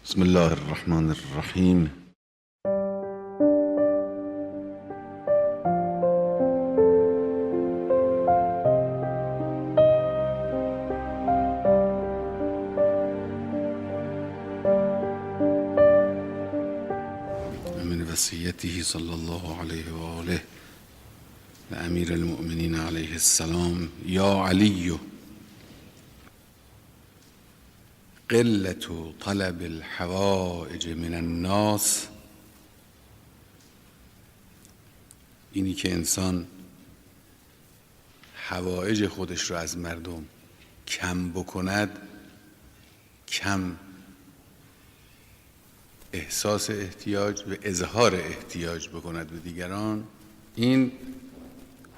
بسم الله الرحمن الرحیم. من وصیته صلی الله علیه و آله لامیر المؤمنین علیه السلام: یا علی، قلة طلب الحوائج من الناس. اینی که انسان حوائج خودش رو از مردم کم بکند، کم احساس احتیاج و اظهار احتیاج بکند به دیگران، این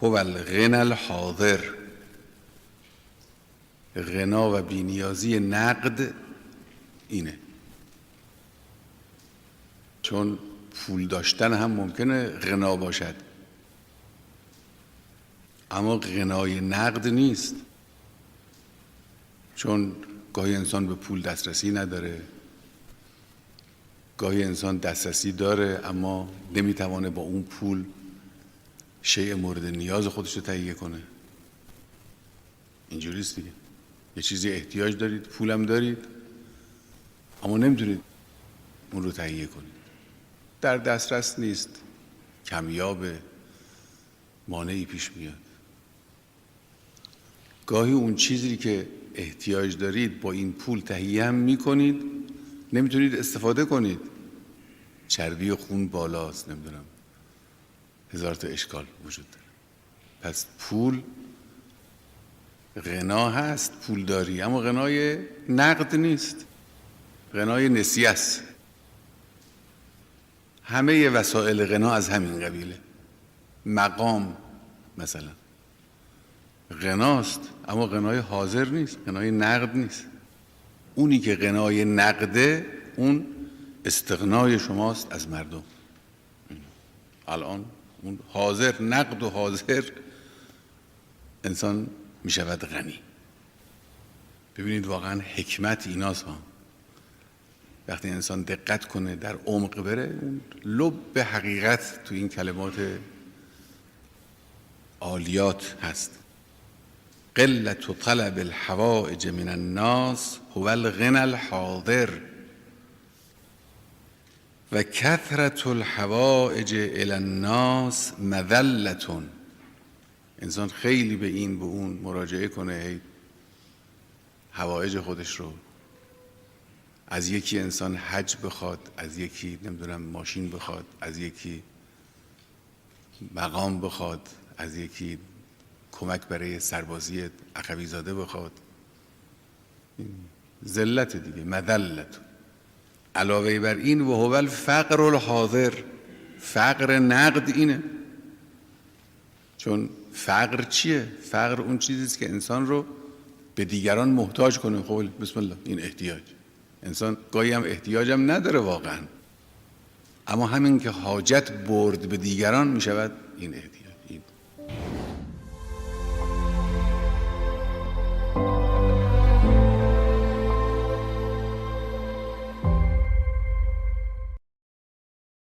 هو الغنى الحاضر. غنا و بینیازی نقد اینه. چون پول داشتن هم ممکنه غنا باشد، اما غنای نقد نیست. چون گاهی انسان به پول دسترسی نداره، گاهی انسان دسترسی داره اما نمیتوانه با اون پول شیء مورد نیاز خودش رو تهیه کنه. اینجوریست دیگه. یه چیزی احتیاج دارید، پولم دارید، اما نمیتونید اون رو تهیه کنید. در دسترس نیست، کمیاب، مانعی پیش میاد. گاهی اون چیزی که احتیاج دارید با این پول تهیه هم میکنید، نمیتونید استفاده کنید. چربی خون بالاست، نمیدونم، هزار تا اشکال وجود داره. پس پول غنا هست، پول داری، اما غنای نقد نیست، غنای نسیه است. همه وسایل غنا از همین قبیله. مقام مثلا غناست، اما غنای حاضر نیست، غنای نقد نیست. اونی که غنای نقده، اون استغنای شماست از مردم. الان اون حاضر، نقد و حاضر، انسان می شود غنی. ببینید واقعا حکمت ایناست ها. وقتی انسان دقت کنه، در عمق بره، لب حقیقت تو این کلمات عالیات هست. قلة طلب الحوائج من الناس هو الغنى الحاضر و کثرة الحوائج الی الناس مذلة. انسان خیلی به این به اون مراجعه کنه، حوائج خودش رو از یکی انسان حج بخواد، از یکی نمیدونم ماشین بخواد، از یکی مقام بخواد، از یکی کمک برای سربازی عقبی زاده بخواد. ذلت دیگه، مذلت. علاوه بر این و هو الفقر الحاضر، فقر نقد اینه. چون فقر چیه؟ فقر اون چیزیست که انسان رو به دیگران محتاج کنه. خب بسم الله، این احتیاج. انسان گاهی هم احتیاج هم نداره واقعا، اما همین که حاجت برد به دیگران می شود این احتیاج.